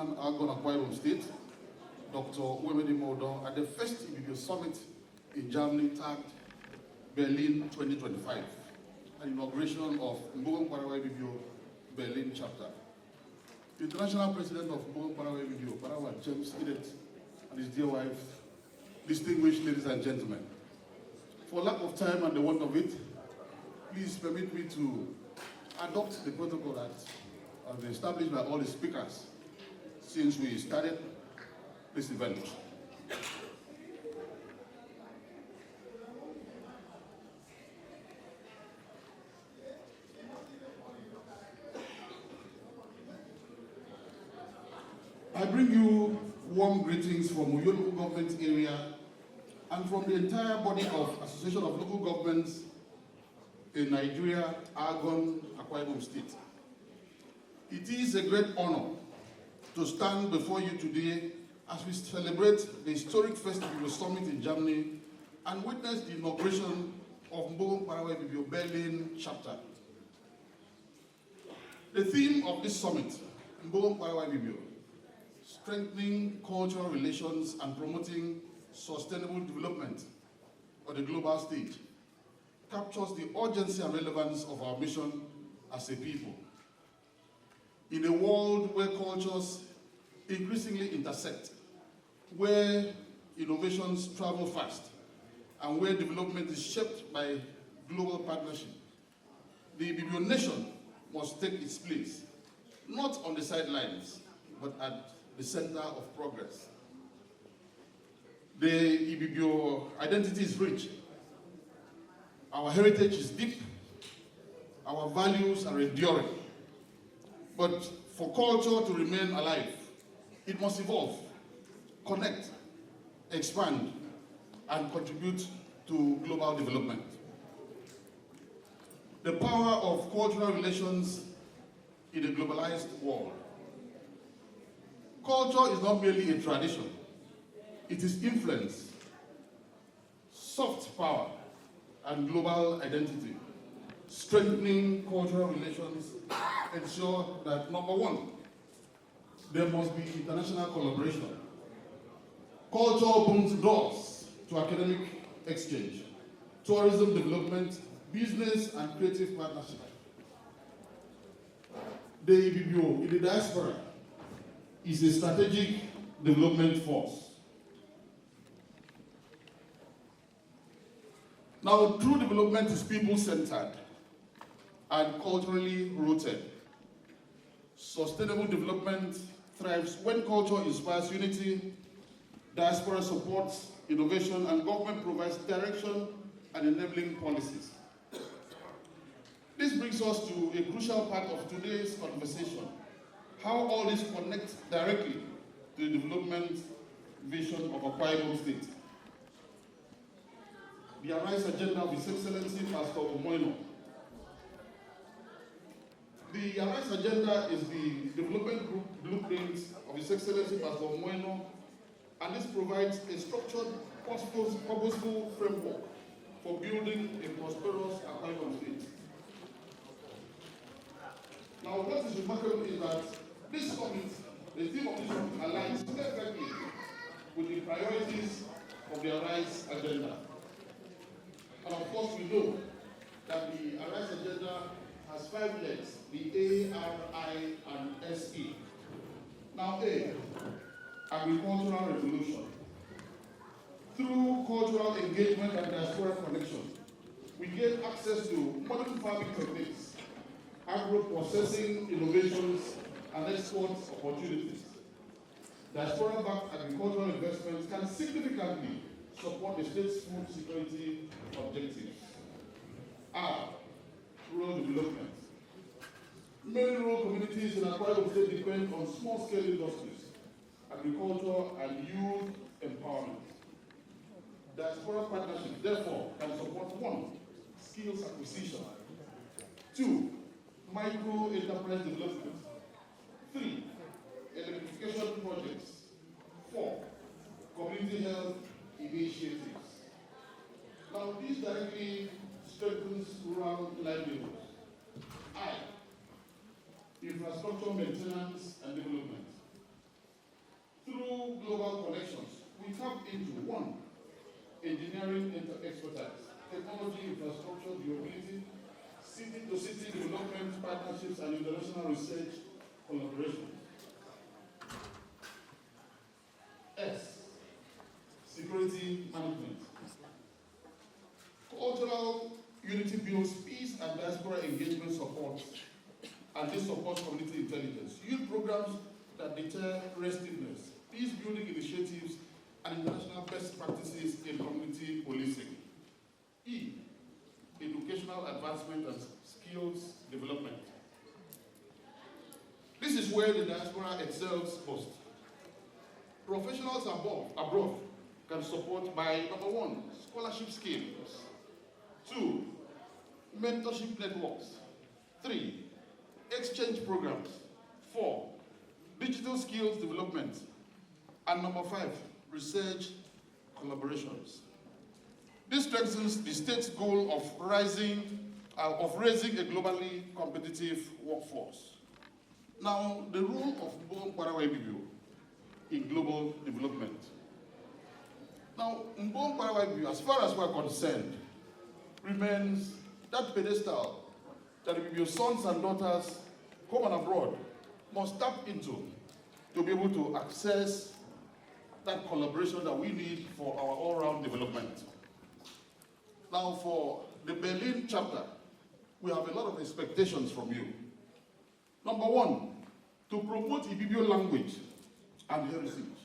Chairman Argon Akwa Ibom State, Dr. Uwemedi Modo, at the first IBIBIO Summit in Germany tagged Berlin 2025, an inauguration of MKPARAWA IBIBIO Berlin chapter. The International President of MKPARAWA IBIBIO, Parawa James Edet, and his dear wife, distinguished ladies and gentlemen. For lack of time and the want of it, please permit me to adopt the protocol that has been established by all the speakers since we started this event. I bring you warm greetings from Uyo local government area and from the entire body of Association of Local Governments in Nigeria, Argon, Akwa Ibom State. It is a great honor to stand before you today as we celebrate the historic first IBIBIO Summit in Germany and witness the inauguration of MKPARAWA IBIBIO Berlin chapter. The theme of this summit, MKPARAWA IBIBIO, strengthening cultural relations and promoting sustainable development on the global stage, captures the urgency and relevance of our mission as a people. In a world where cultures increasingly intersect, where innovations travel fast, and where development is shaped by global partnership, the IBIBIO nation must take its place, not on the sidelines, but at the center of progress. The IBIBIO identity is rich. Our heritage is deep. Our values are enduring. But for culture to remain alive, it must evolve, connect, expand, and contribute to global development. The power of cultural relations in a globalized world. Culture is not merely a tradition. It is influence, soft power, and global identity. Strengthening cultural relations ensure that, number one, there must be international collaboration. Culture opens doors to academic exchange, tourism development, business and creative partnership. The IBIBIO in the diaspora is a strategic development force. Now, true development is people-centered and culturally rooted. Sustainable development thrives when culture inspires unity, diaspora supports innovation, and government provides direction and enabling policies. This brings us to a crucial part of today's conversation: how all this connects directly to the development vision of Akwa Ibom State. The Arise agenda of His Excellency Pastor Omoino. The Arise agenda is the development blueprint of His Excellency Pastor Omoino, and this provides a structured, purposeful framework for building a prosperous Akwa Ibom State. Now, what is remarkable is that this summit, the theme of this summit, aligns perfectly with the priorities of the Arise agenda. And of course, we know that the Arise agenda has 5 legs: the A, R, I, and S, E. Now, A, agricultural revolution. Through cultural engagement and diaspora connection, we gain access to modern farming techniques, agro-processing innovations, and export opportunities. Diaspora-backed agricultural investments can significantly support the state's food security objectives. R, rural development. Many rural communities in Akwa Ibom State depend on small-scale industries, agriculture, and youth empowerment. Diaspora partnerships, therefore, can support 1, skills acquisition; 2, micro-enterprise development; 3, electrification projects; 4, community health initiatives. Now, this directly strengthens rural livelihoods. I, infrastructure maintenance and development. engineering expertise, technology, infrastructure, durability, city-to-city development partnerships, and international research collaboration. S, security management. Cultural unity builds peace and diaspora engagement support, and this supports community intelligence. Youth programs that deter restiveness, peace-building initiatives, and international best practices in community policing. E, educational advancement and skills development. This is where the diaspora excels most. Professionals abroad can support by, number 1, scholarship schemes. 2, mentorship networks. 3, exchange programs. 4, digital skills development. And number 5, research collaborations. This strengthens the state's goal of raising a globally competitive workforce. Now, the role of MKPARAWA IBIBIO in global development. Now, MKPARAWA IBIBIO, as far as we're concerned, remains that pedestal that IBIBIO sons and daughters, home and abroad, must tap into to be able to access that collaboration that we need for our all-round development. Now, for the Berlin chapter, we have a lot of expectations from you. Number 1, to promote IBIBIO language and heritage.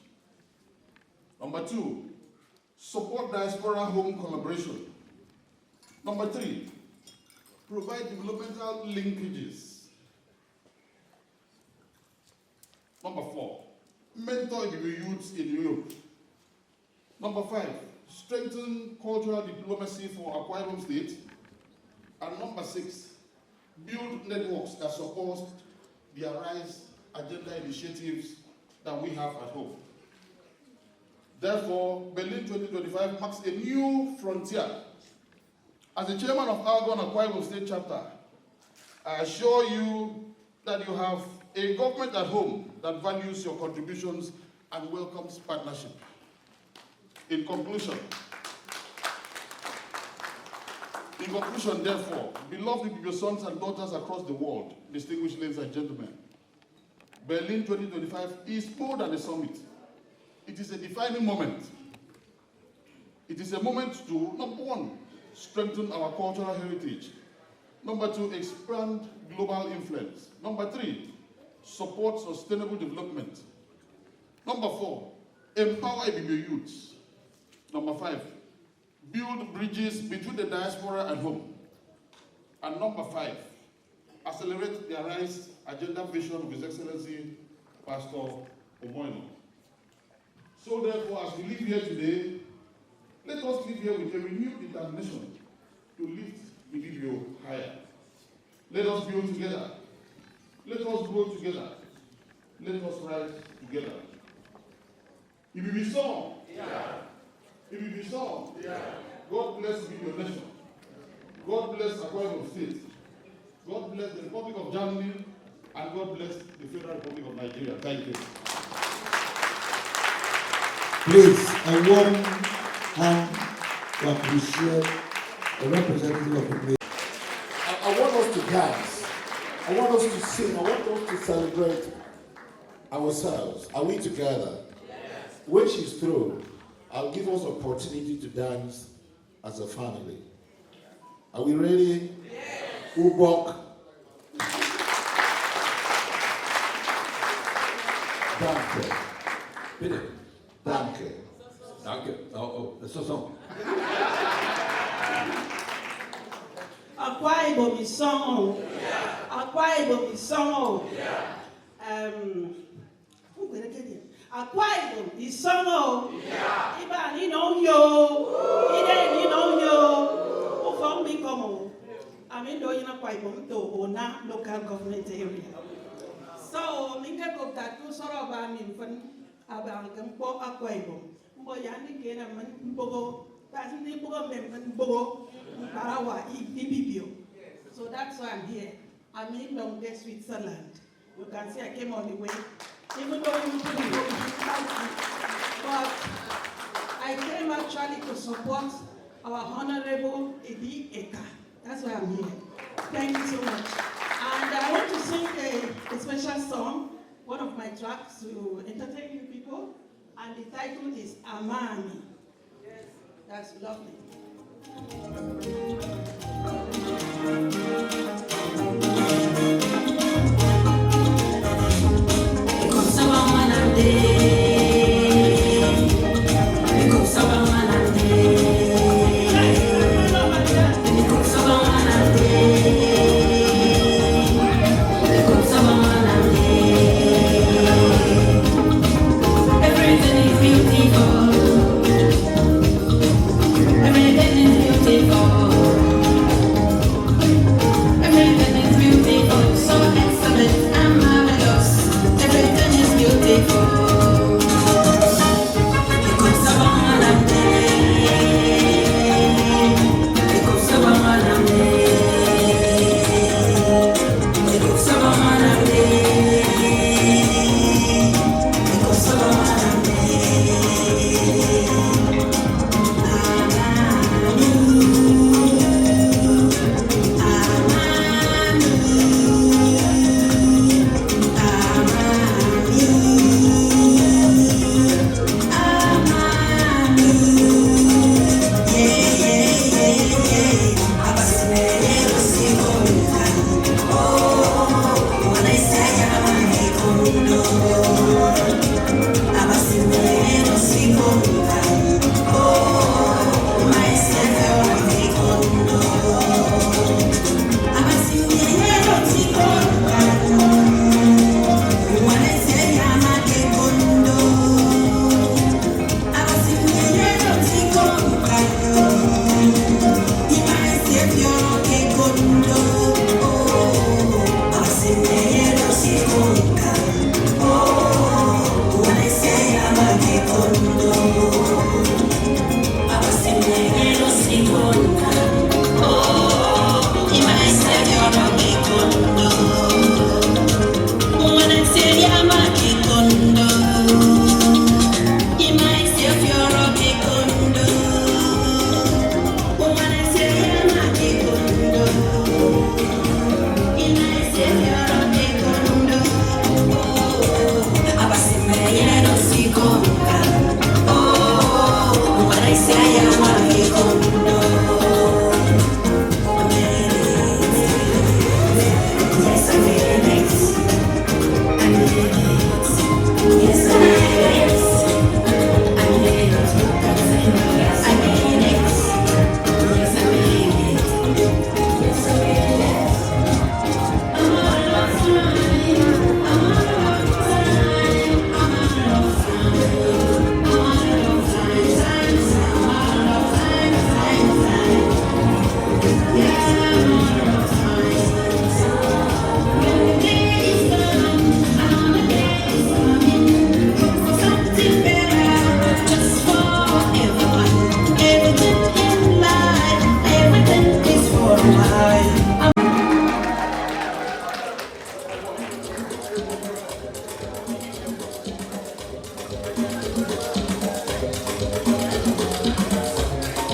Number 2, support diaspora home collaboration. Number 3, provide developmental linkages. Number 4, mentor IBIBIO youths in Europe. Number 5, strengthen cultural diplomacy for Akwa Ibom State. And number 6, build networks that support the Arise agenda initiatives that we have at home. Therefore, Berlin 2025 marks a new frontier. As the chairman of Argon Akwa Ibom State chapter, I assure you that you have a government at home that values your contributions and welcomes partnership. In conclusion, therefore, beloved IBIBIO sons and daughters across the world, distinguished ladies and gentlemen, Berlin 2025 is more than a summit. It is a defining moment. It is a moment to, number 1, strengthen our cultural heritage. Number 2, expand global influence. Number 3, support sustainable development. Number 4, empower IBIBIO youths. Number 5, build bridges between the diaspora and home. And number 5, accelerate the Arise agenda vision of His Excellency, Pastor Omoino. So therefore, as we live here today, let us live here with a renewed determination to lift IBIBIO higher. Let us build together. Let us grow together. Let us rise together. IBIBIO song. Yeah. IBIBIO song. Yeah. God bless IBIBIO nation. God bless Akwa Ibom State. God bless the Republic of Germany, and God bless the Federal Republic of Nigeria. Thank you. Please, a warm hand to appreciate a representative of the place. I want us to dance. I want us to sing. I want us to celebrate ourselves. Are we together? Yes. When she's through, I'll give us opportunity to dance as a family. Are we ready? Yes. Ubok. Danke. Bitte. Danke. Danke. Oh, das ist so. Akwa Ibom is song. Akwa Ibom is song. Akwa Ibom is song. Iba ni no yo. Ide ni no yo. Ufong mi komo. Amin do yina Akwa Ibom to ona local government area. So minga ko tatu soro ba min fan abang kempo Akwa Ibom. Mbo yani kena man mbogo. Pasini mbogo men mbogo. MKPARAWA IBIBIO. So that's why I'm here. I'm in London, Switzerland. You can see I came all the way. Even though you couldn't go, but I came actually to support our Honorable Ebi Eka. That's why I'm here. Thank you so much. And I want to sing a special song, one of my tracks to entertain you people. And the title is Amani. Yes. That's lovely.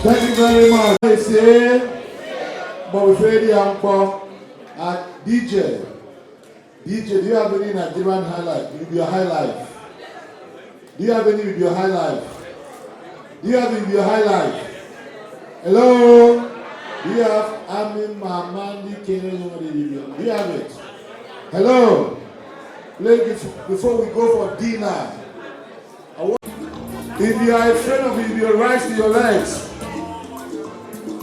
Thank you very much. I say, but we're ready DJ, do you have any Nigerian highlight? With your highlight? Do you have any with your highlight? Do you have it with your highlight? Hello? Do you have Amin Mamandi Kenyan? Do you have it? Hello? Ladies, before we go for dinner, if you are afraid of it, you rise to your legs.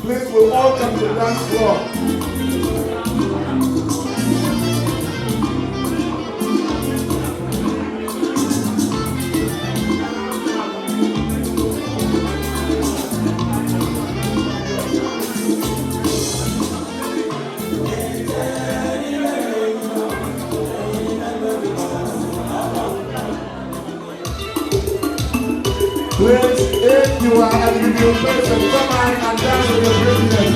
Please, we'll all come to the dance floor. Please, if you are at the video person, come on and dance with your president.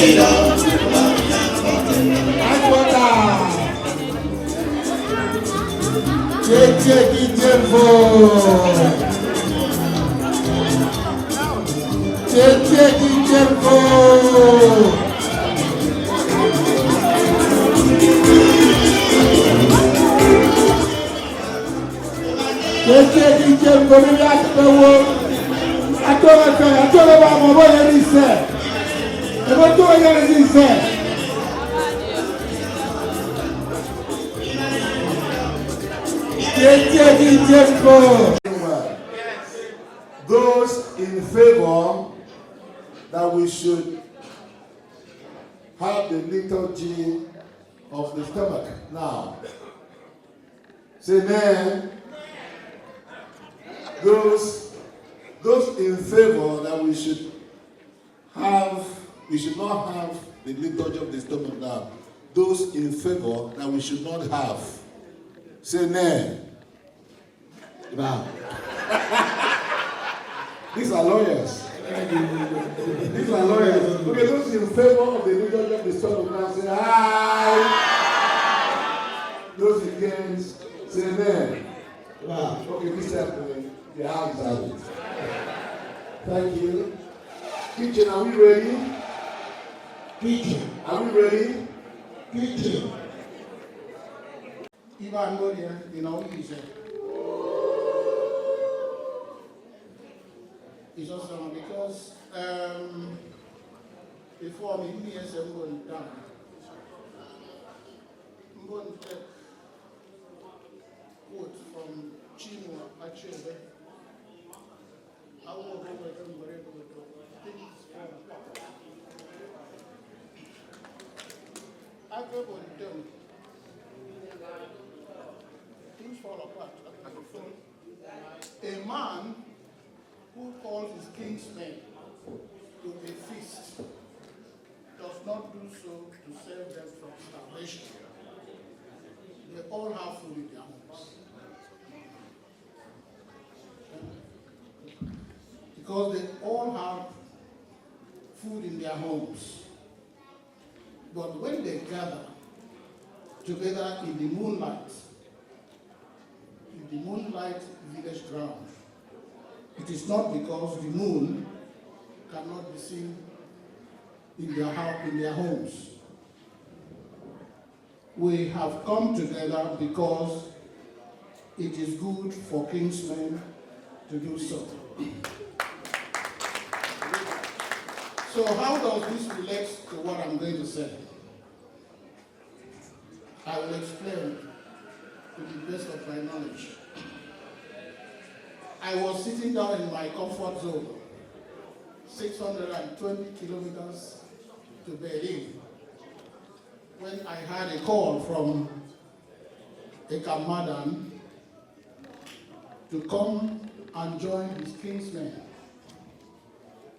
IBIBIO. Those in favor that we should have the liturgy of the stomach now. Say amen. Those in favor that we should not have the liturgy of the stomach now. Those in favor that we should not have. Say amen. Wow. These are lawyers. These are lawyers. Okay, those in favor of the liturgy of the stomach now say aye. Those against say amen. Wow. Okay, this happening. The hands are it. Thank you. Kitchen, are we ready? Kitchen, are we ready? Kitchen. Ivan Godia, easy. It's awesome because before me, I'm going down. I'm going to take quote from Chinua Achebe. I will go over them wherever we go. I think it's I go on them. Things fall apart. A man who calls his kinsmen to a feast does not do so to save them from starvation. They all have food in their homes. Because they all have food in their homes. But when they gather together in the moonlight village ground, it is not because the moon cannot be seen in their homes. We have come together because it is good for kinsmen to do so. So how does this relate to what I'm going to say? I will explain to the best of my knowledge. I was sitting down in my comfort zone, 620 kilometers to Berlin, when I had a call from a Kamadan to come and join his kinsmen.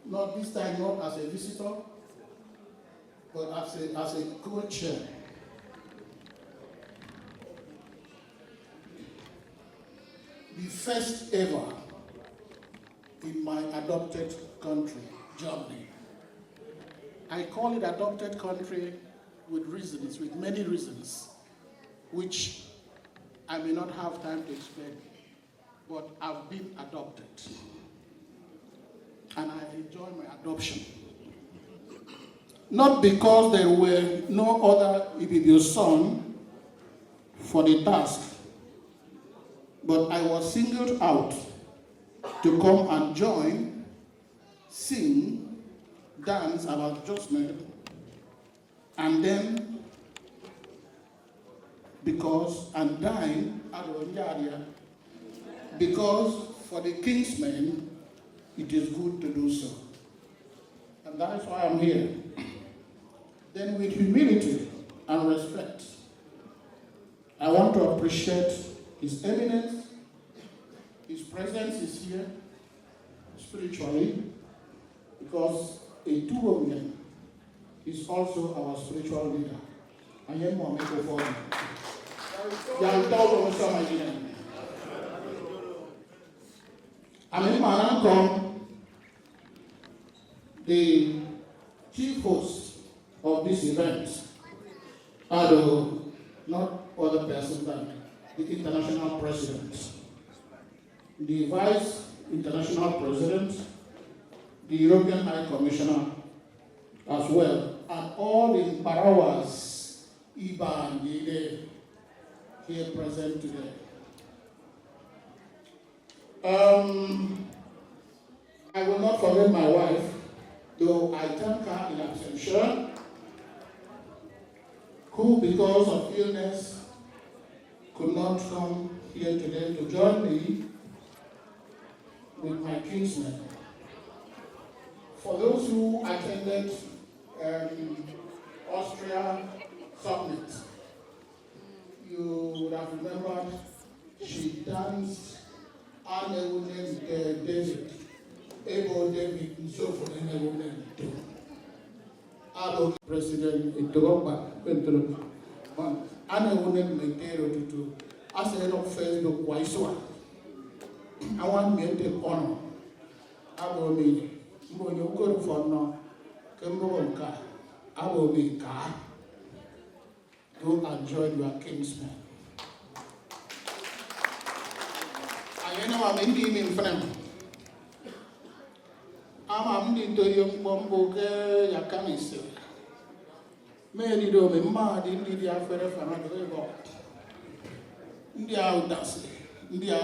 Not this time, not as a visitor, but as a co-chair. The first ever in my adopted country, Germany. I call it adopted country with reasons, with many reasons, which I may not have time to explain, but I've been adopted. And I enjoy my adoption. Not because there were no other IBIBIO son for the task, but I was singled out to come and join, sing, dance about adjustment, and then and dine at Onyaria, because for the kinsmen, it is good to do so. And that is why I'm here. Then with humility and respect, I want to appreciate His Eminence. His presence is here spiritually, because a two-woman is also our spiritual leader. I am more microphone. I'm the chief host of this event, although not other person than the international president, the vice international president, the European High Commissioner as well, and all the MKPARAWAs, IBA and IBIBIO here present today. I will not forget my wife, though I thank her in absentia, who because of illness could not come here today to join me with my kinsmen. For those who attended Austria Summit, you would have remembered she danced and David, Able David, and so forth, and woman too. Abo President Itoba, and a woman maintained to as a head of Facebook, Waiswa. I want me to honor. Abo me, when you go for no, Cambodia, Abo me car. Don't enjoy your kinsman. I know I'm in front. I'm in the young Bombo, Yakamis. Many do me mad in the affair of another God. India does. India,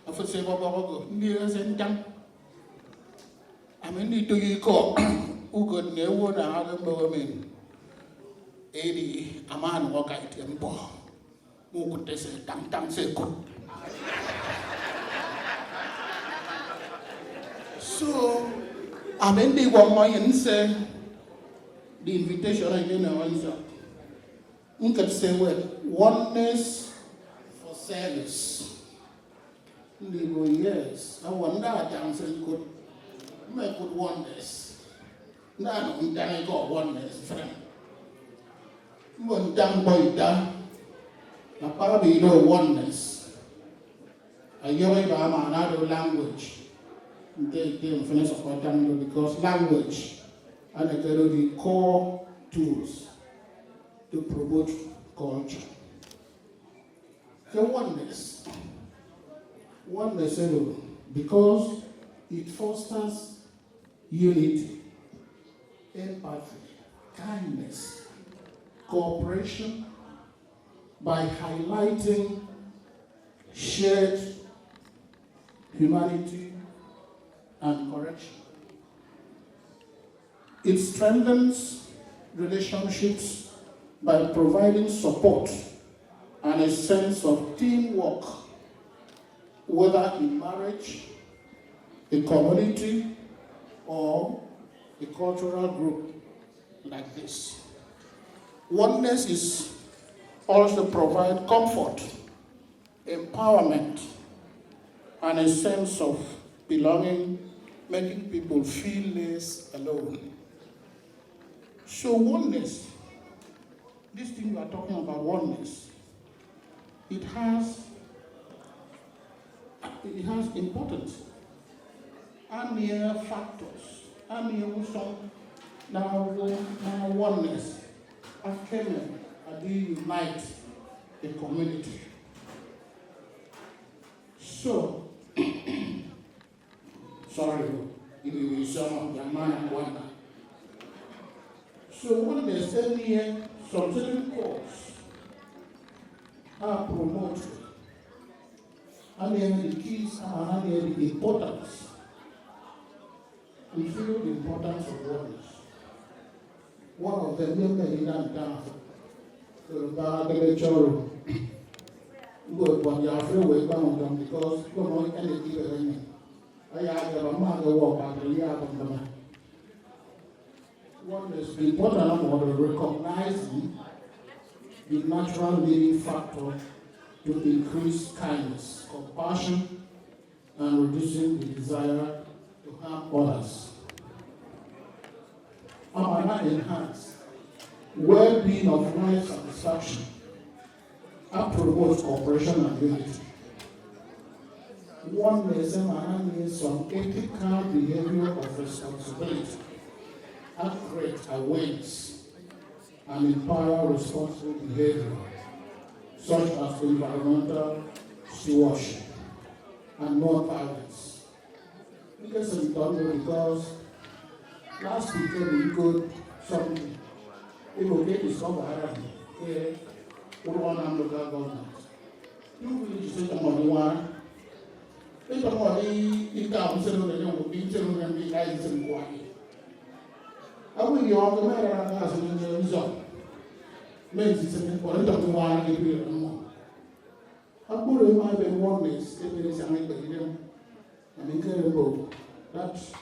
I for say, India and Dam. I mean, to you call who could never have a woman. 80, a man walk out and ball. Who could they say, Dang, say good. So, I'm in the one and say, the invitation I didn't answer. You can say, well, oneness for service. They go, yes. I wonder that answer could make good oneness. Now, I got oneness, friend. When done by that, now probably no oneness. I hear about another language. They finish about that because language and the core tools to promote culture. So oneness because it fosters unity, empathy, kindness, cooperation by highlighting shared humanity and correction. It strengthens relationships by providing support and a sense of teamwork, whether in marriage, a community, or a cultural group like this. Oneness is also provide comfort, empowerment, and a sense of belonging, making people feel less alone. So oneness, this thing we are talking about oneness, it has importance. And here factors, and here some now oneness. Can unite the community. So, sorry, it will be some of the man and woman. So when they send here, some certain courses are promoted, and then the keys are the importance. We feel the importance of oneness. One of them, we made it down. The lecture, but you are free with one of them because you don't know anything. I have a man who walk out the yard of them. One is the important of recognizing the natural leading factor to increase kindness, compassion, and reducing the desire to harm others. And enhance well-being of life satisfaction and promote cooperation and unity. One means some ethical behavior of responsibility, create awareness, and empower responsible behavior such as environmental stewardship and non-violence. Because of because last week we got something. People get discovered here, local government. You really say one. If somebody comes and they don't be telling them the guys in Hawaii. I will be on the matter and ask them the result. Maybe it's an important one to be more. I put in my oneness, if it is an idea. I'm incredible. That's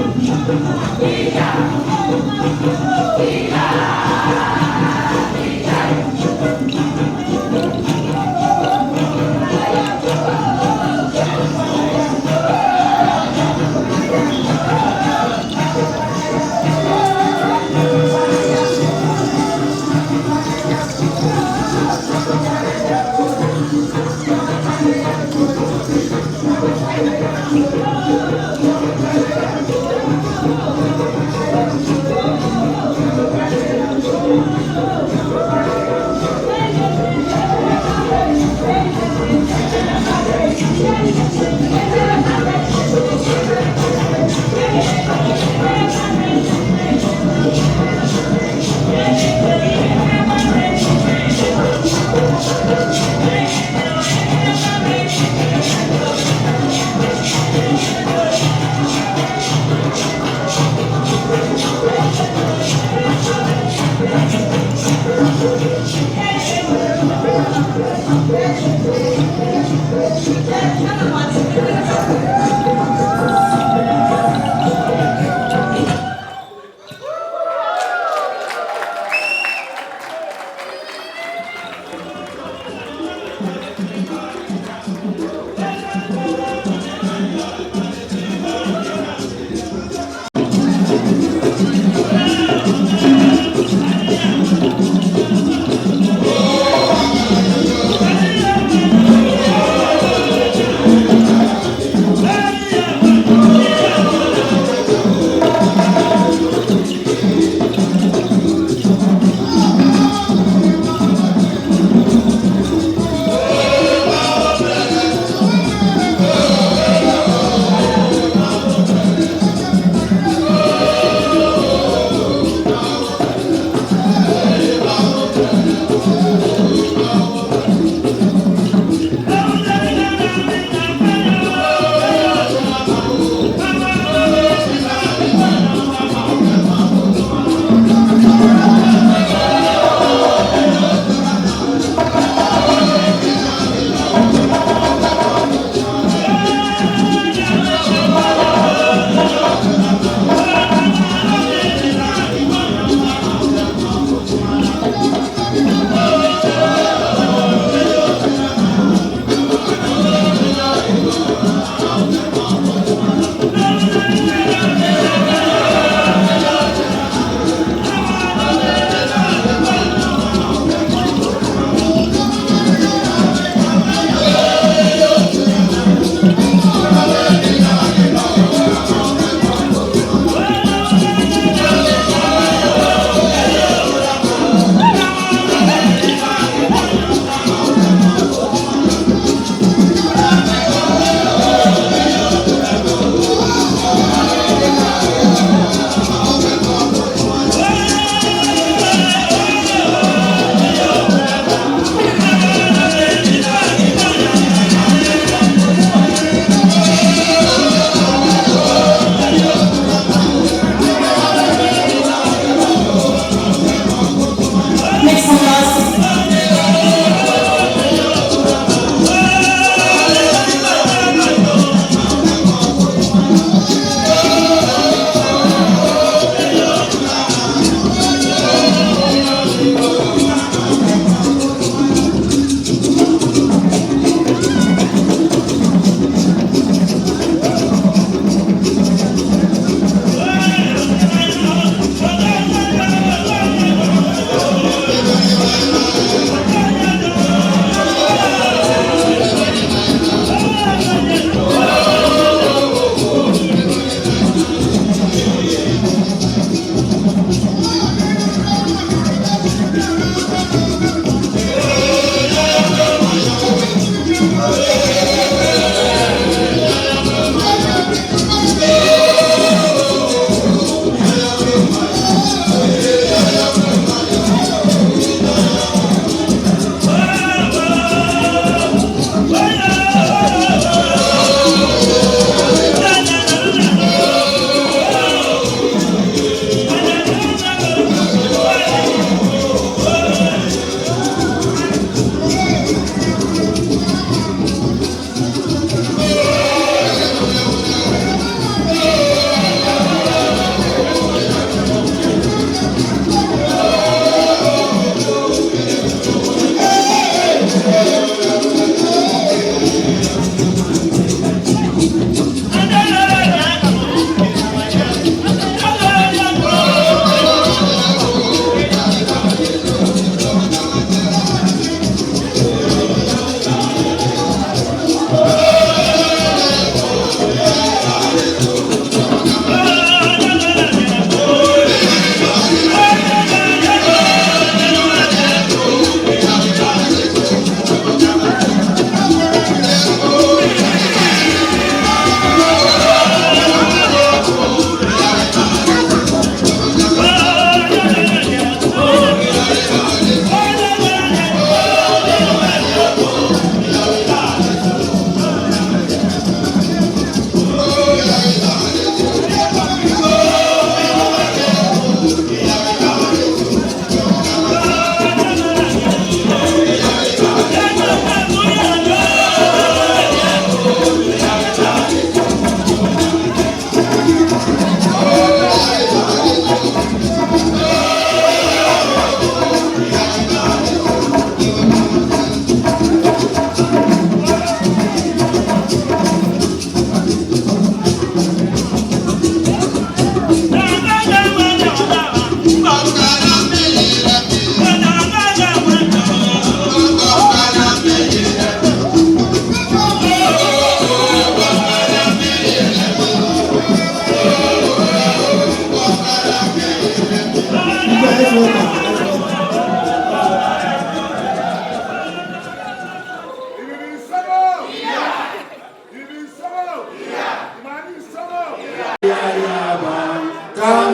Thank you.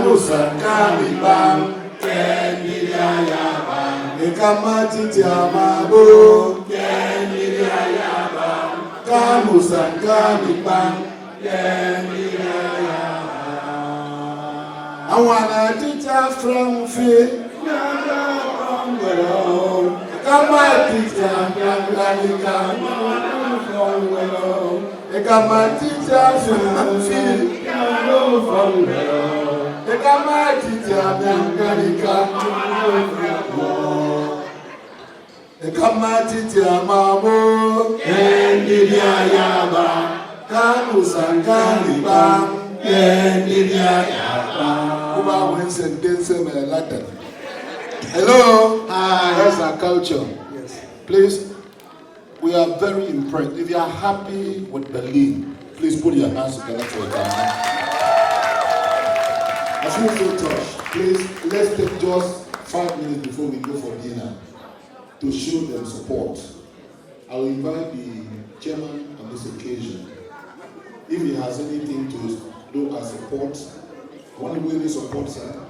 Kamusangani bang, Kendiayabang, Ekamatiti amabo, Kendiayabang, Kamusangani bang, Kendiayabang. I wanna teach a from fear, Kamatiti amabo, Ekamatiti from fear. Hello. Hi. That's our culture. Yes. Please, we are very impressed. If you are happy with Berlin, please put your hands together for a time. I feel so touched. Please, let's take just 5 minutes before we go for dinner to show them support. I will invite the chairman on this occasion. If he has anything to do as support, want to really support him,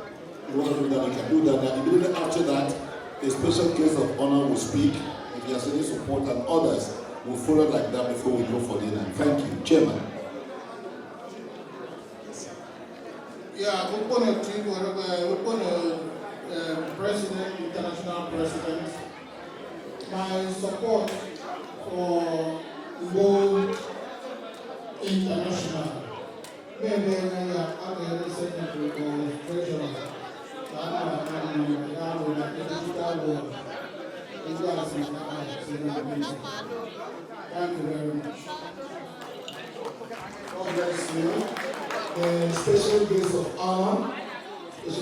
you want to do that, you can do that. And immediately after that, a special guest of honor will speak. If he has any support, and others will follow like that before we go for dinner. Thank you, chairman. Yeah, we're going to president, international president. My support for World International. Maybe I have a secretary or treasurer. Thank you very much. God bless you. The special guest of honor, as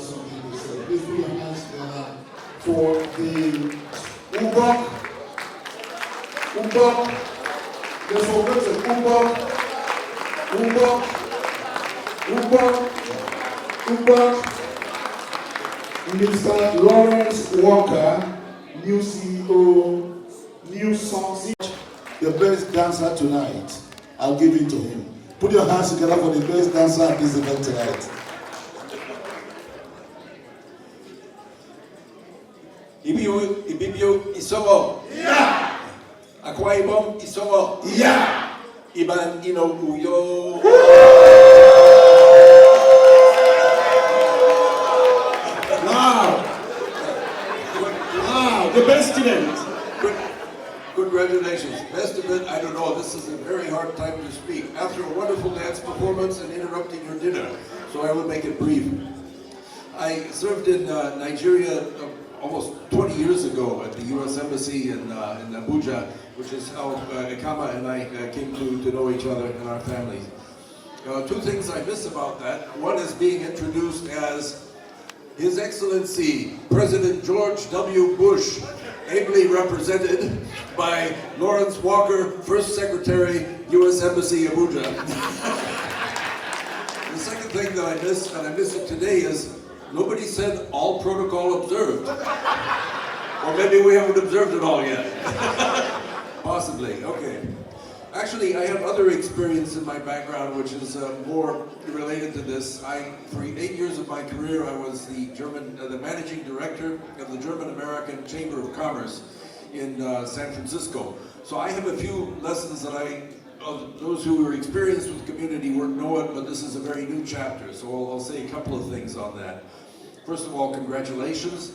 some people say. Please put your hands together for the Ubok. Let's forget the Ubok. Mr. Lawrence Walker, new CEO, new song, the best dancer tonight. I'll give it to him. Put your hands together for the best dancer at this event tonight. IBIBIO Isowo. Yeah. Akwa Ibom Isowo. Yeah. Iban Uyo. Wow, the best student. Congratulations. Best of it, I don't know, this is a very hard time to speak. After a wonderful dance performance and interrupting your dinner, so I will make it brief. I served in Nigeria almost 20 years ago at the U.S. Embassy in Abuja, which is how Ekama and I came to know each other and our families. Two things I miss about that. One is being introduced as His Excellency President George W. Bush, ably represented by Lawrence Walker, First Secretary, U.S. Embassy, Abuja. The second thing that I miss, and I miss it today, is nobody said all protocol observed. Or maybe we haven't observed it all yet. Possibly, okay. Actually, I have other experience in my background which is more related to this. For 8 years of my career, I was the managing director of the German-American Chamber of Commerce in San Francisco. So I have a few lessons that those who are experienced with community work know it, but this is a very new chapter, so I'll say a couple of things on that. First of all, congratulations.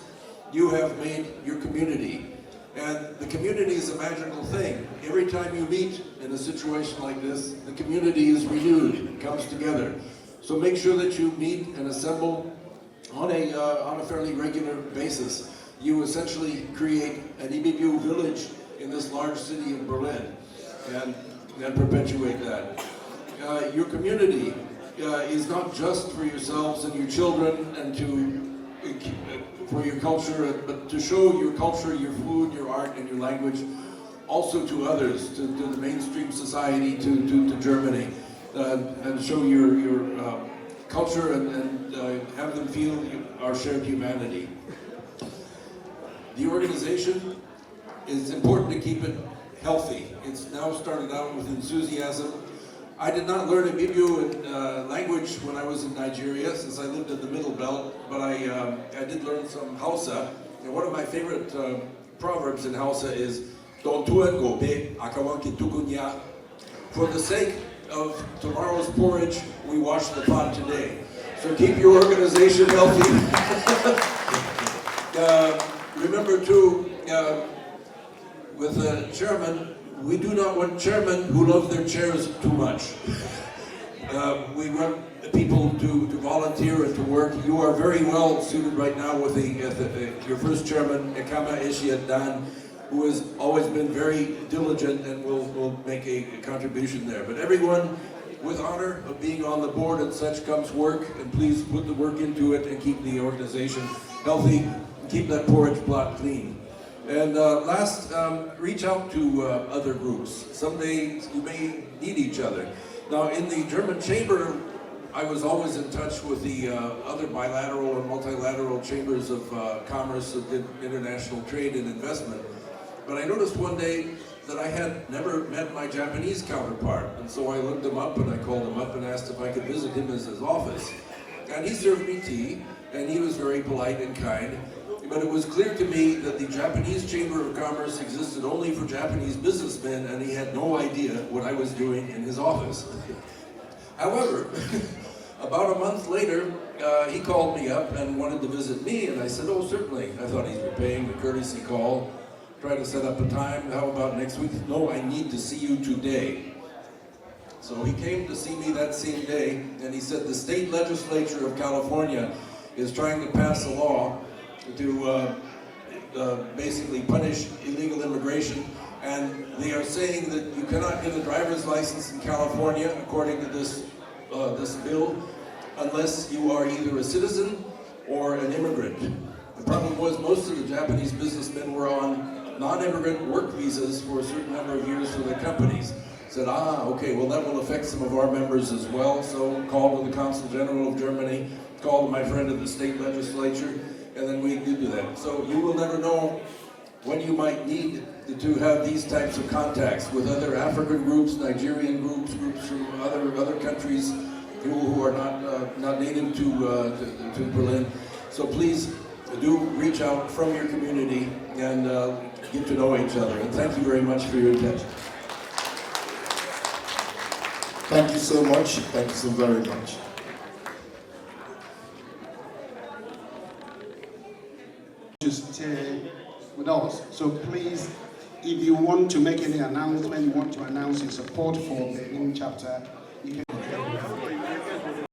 You have made your community. And the community is a magical thing. Every time you meet in a situation like this, the community is renewed, it comes together. So make sure that you meet and assemble on a fairly regular basis. You essentially create an IBIBIO village in this large city of Berlin and perpetuate that. Your community is not just for yourselves and your children and for your culture, but to show your culture, your food, your art, and your language also to others, to the mainstream society, to Germany, and show your culture and have them feel our shared humanity. The organization is important to keep it healthy. It's now started out with enthusiasm. I did not learn IBIBIO language when I was in Nigeria, since I lived in the Middle Belt, but I did learn some Hausa. And one of my favorite proverbs in Hausa is, Don tua gobe, akawanki tukunya. For the sake of tomorrow's porridge, we wash the pot today. So keep your organization healthy. Remember too, with the chairman, we do not want chairmen who love their chairs too much. We want people to volunteer and to work. You are very well suited right now with your first chairman, Ekama Eshiadan, who has always been very diligent and will make a contribution there. But everyone, with honor of being on the board and such comes work, and please put the work into it and keep the organization healthy, and keep that porridge pot clean. And last, reach out to other groups. Someday you may need each other. Now in the German Chamber, I was always in touch with the other bilateral and multilateral chambers of commerce that did international trade and investment. But I noticed one day that I had never met my Japanese counterpart. And so I looked him up and I called him up and asked if I could visit him in his office. And he served me tea, and he was very polite and kind. But it was clear to me that the Japanese Chamber of Commerce existed only for Japanese businessmen, and he had no idea what I was doing in his office. However, about a month later, he called me up and wanted to visit me, and I said, oh, certainly. I thought he'd be paying the courtesy call, try to set up a time. How about next week? No, I need to see you today. So he came to see me that same day, and he said the state legislature of California is trying to pass a law to basically punish illegal immigration, and they are saying that you cannot get a driver's license in California, according to this bill, unless you are either a citizen or an immigrant. The problem was most of the Japanese businessmen were on non-immigrant work visas for a certain number of years for their companies. Said, okay, well that will affect some of our members as well, so called to the Consul General of Germany, called my friend at the state legislature, and then we did do that. So you will never know when you might need to have these types of contacts with other African groups, Nigerian groups from other countries who are not native to Berlin. So please do reach out from your community and get to know each other. And thank you very much for your attention. Thank you so much. Thank you so very much. Just with us. So please, if you want to make any announcement, you want to announce your support for the Benin chapter, you can